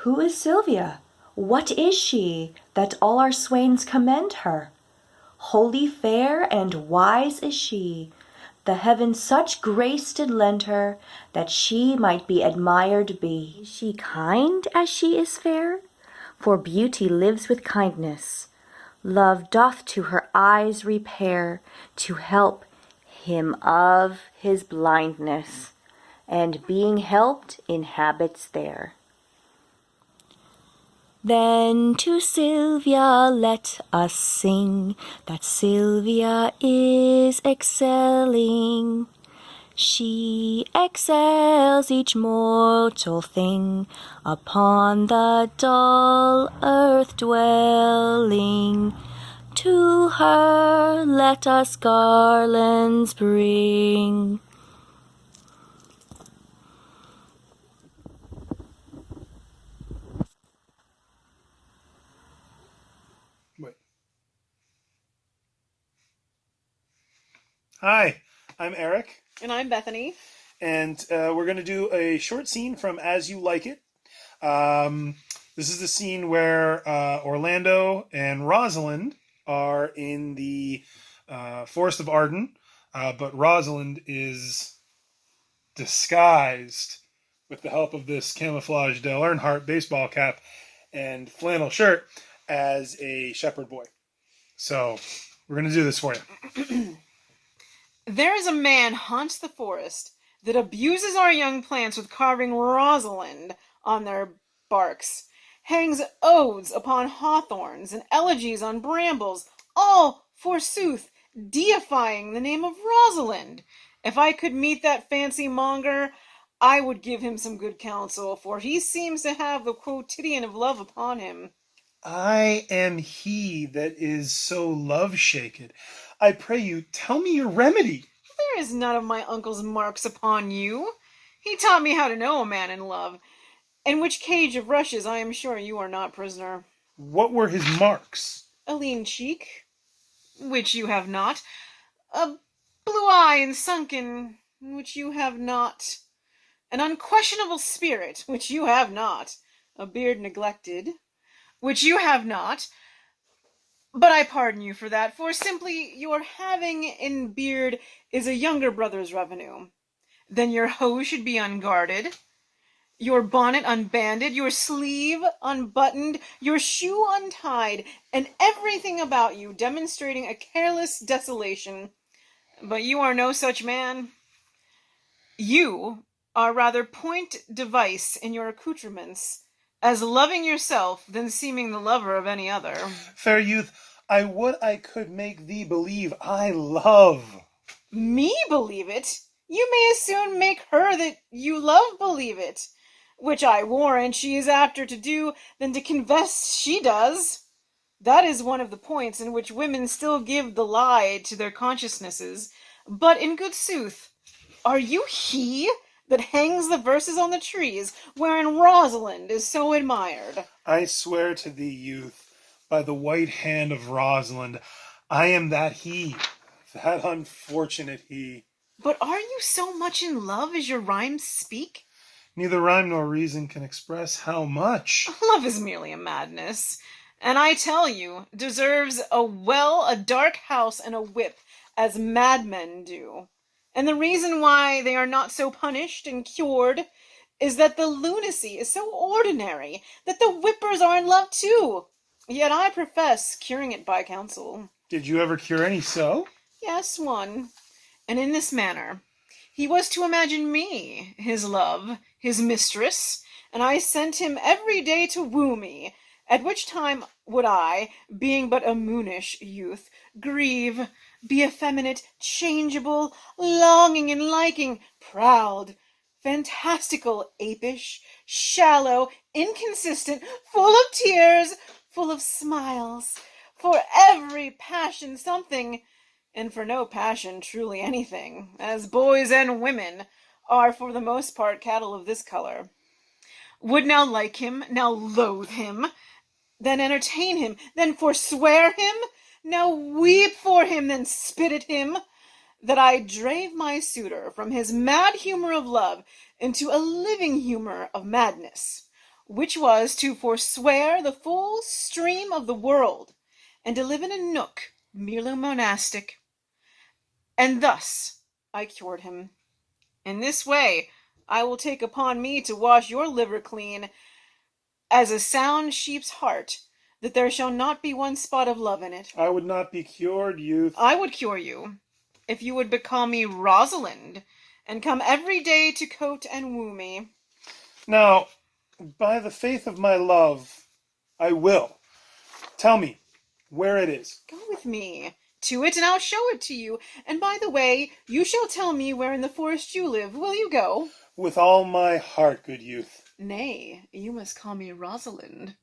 Who is Sylvia? What is she, that all our swains commend her? Holy fair and wise is she, the heaven such grace did lend her, that she might be admired be. Is she kind as she is fair? For beauty lives with kindness. Love doth to her eyes repair, to help him of his blindness, and being helped inhabits there. Then to Sylvia let us sing, that Sylvia is excelling. She excels each mortal thing upon the dull earth dwelling. To her let us garlands bring. Hi, I'm Eric. And I'm Bethany. And we're going to do a short scene from As You Like It. This is the scene where Orlando and Rosalind are in the Forest of Arden, but Rosalind is disguised with the help of this camouflage Dale Earnhardt baseball cap and flannel shirt as a shepherd boy. So we're going to do this for you. There is a man haunts the forest that abuses our young plants with carving Rosalind on their barks, hangs odes upon hawthorns and elegies on brambles, all, forsooth, deifying the name of Rosalind. If I could meet that fancy monger, I would give him some good counsel, for he seems to have the quotidian of love upon him. I am he that is so love-shaken. I pray you, tell me your remedy. There is none of my uncle's marks upon you. He taught me how to know a man in love. In which cage of rushes I am sure you are not prisoner. What were his marks? A lean cheek, which you have not. A blue eye and sunken, which you have not. An unquestionable spirit, which you have not. A beard neglected, which you have not. But I pardon you for that, for simply your having in beard is a younger brother's revenue. Then your hose should be unguarded, your bonnet unbanded, your sleeve unbuttoned, your shoe untied, and everything about you demonstrating a careless desolation. But you are no such man. You are rather point device in your accoutrements, as loving yourself than seeming the lover of any other. Fair youth, I would I could make thee believe I love. Me believe it? You may as soon make her that you love believe it, which I warrant she is apter to do than to confess she does. That is one of the points in which women still give the lie to their consciousnesses. But in good sooth, are you he that hangs the verses on the trees, wherein Rosalind is so admired? I swear to thee, youth, by the white hand of Rosalind, I am that he, that unfortunate he. But are you so much in love as your rhymes speak? Neither rhyme nor reason can express how much. Love is merely a madness, and I tell you, deserves a dark house and a whip, as madmen do. And the reason why they are not so punished and cured is that the lunacy is so ordinary that the whippers are in love too. Yet I profess curing it by counsel. Did you ever cure any so? Yes, one. And in this manner. He was to imagine me, his love, his mistress, and I sent him every day to woo me, at which time would I, being but a moonish youth, grieve, be effeminate, changeable, longing and liking, proud, fantastical, apish, shallow, inconsistent, full of tears, full of smiles, for every passion something, and for no passion truly anything, as boys and women are for the most part cattle of this color. Would now like him, now loathe him, then entertain him, then forswear him, now weep for him, then spit at him, that I drave my suitor from his mad humor of love into a living humor of madness. which was to forswear the full stream of the world, and to live in a nook merely monastic. And thus I cured him. In this way I will take upon me to wash your liver clean as a sound sheep's heart, that there shall not be one spot of love in it. I would not be cured, youth. I would cure you, if you would becall me Rosalind, and come every day to cote and woo me. Now, by the faith of my love, I will. Tell me where it is. Go with me to it, and I'll show it to you. And by the way, you shall tell me where in the forest you live. Will you go? With all my heart, good youth. Nay, you must call me Rosalind.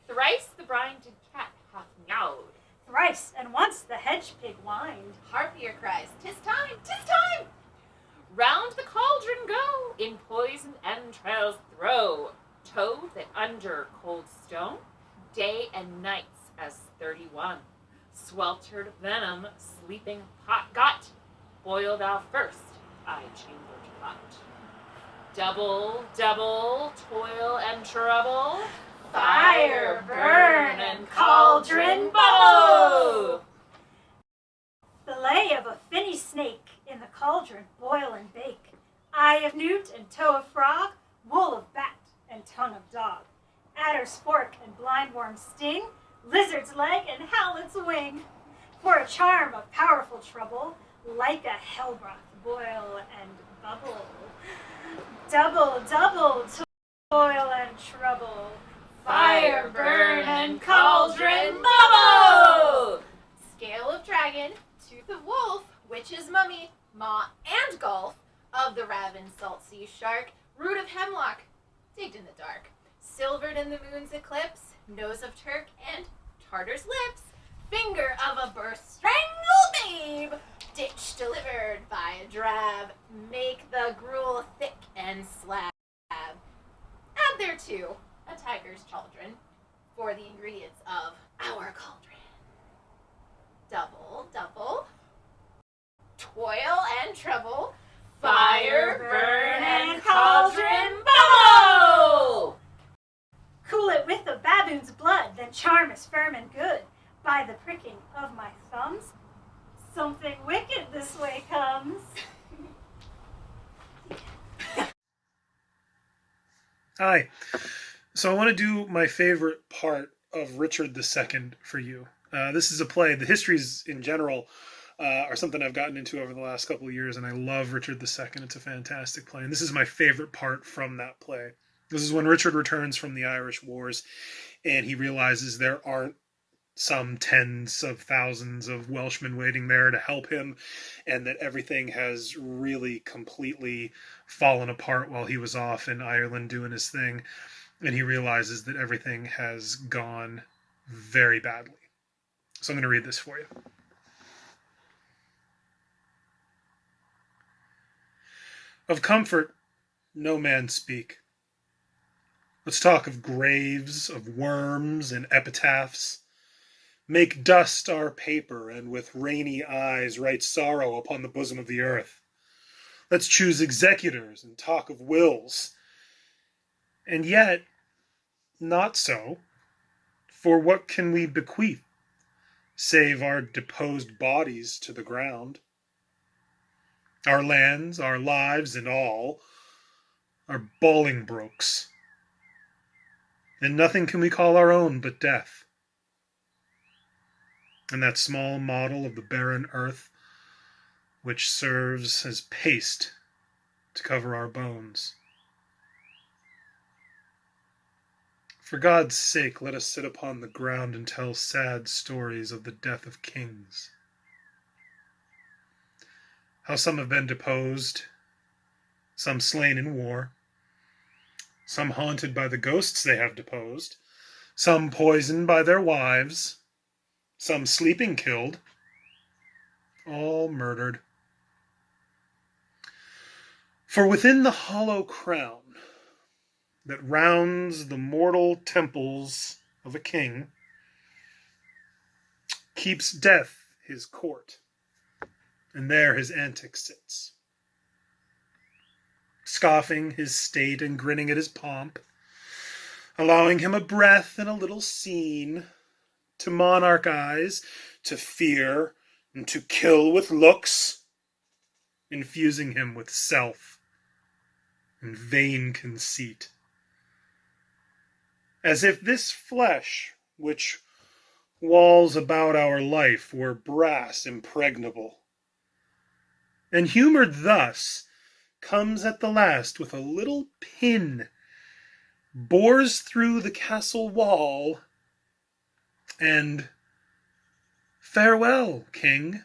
Thrice the brinded cat hath meowed. Thrice and once the hedge pig whined. Harpier cries, "'Tis time, 'tis time!" Round the cauldron go, in poisoned entrails throw. Toad that under cold stone, day and nights as 31. Sweltered venom, sleeping pot got. Boil thou first, I chambered pot. Double, double, toil and trouble. Fire, burn, and cauldron bubble! The lay of a finny snake in the cauldron boil and bake. Eye of newt and toe of frog, wool of bat and tongue of dog. Adder's fork and blindworm's sting, lizard's leg and howlet's wing. For a charm of powerful trouble, like a hell broth boil and bubble. Double, double, toil and trouble. Fire, burn, and cauldron bubble! Scale of dragon, tooth of wolf, witch's mummy, maw and gulf, of the ravened salt sea shark, root of hemlock, digged in the dark, silvered in the moon's eclipse, nose of Turk and Tartar's lips, finger of a burst strangled babe, ditch delivered by a drab, make the gruel thick and slab. Add thereto a tiger's chaldron for the ingredients of our cauldron. Double, double, toil and trouble, fire, burn, and cauldron bubble! Cool it with a baboon's blood, then charm is firm and good. By the pricking of my thumbs, something wicked this way comes. Hi. So I want to do my favorite part of Richard II for you. This is a play. The histories in general are something I've gotten into over the last couple of years, and I love Richard II. It's a fantastic play, and this is my favorite part from that play. This is when Richard returns from the Irish Wars, and he realizes there aren't some tens of thousands of Welshmen waiting there to help him, and that everything has really completely fallen apart while he was off in Ireland doing his thing. And he realizes that everything has gone very badly. So I'm going to read this for you. Of comfort, no man speak. Let's talk of graves, of worms and epitaphs. Make dust our paper, and with rainy eyes write sorrow upon the bosom of the earth. Let's choose executors and talk of wills. And yet, not so, for what can we bequeath, save our deposed bodies to the ground? Our lands, our lives, and all are Bolingbroke's, and nothing can we call our own but death. And that small model of the barren earth, which serves as paste to cover our bones. For God's sake, let us sit upon the ground and tell sad stories of the death of kings. How some have been deposed, some slain in war, some haunted by the ghosts they have deposed, some poisoned by their wives, some sleeping killed, all murdered. For within the hollow crown that rounds the mortal temples of a king, keeps death his court, and there his antic sits, scoffing his state and grinning at his pomp, allowing him a breath and a little scene, to monarch eyes, to fear, and to kill with looks, infusing him with self and vain conceit. As if this flesh, which walls about our life, were brass impregnable, and humored thus, comes at the last with a little pin, bores through the castle wall, and farewell, king.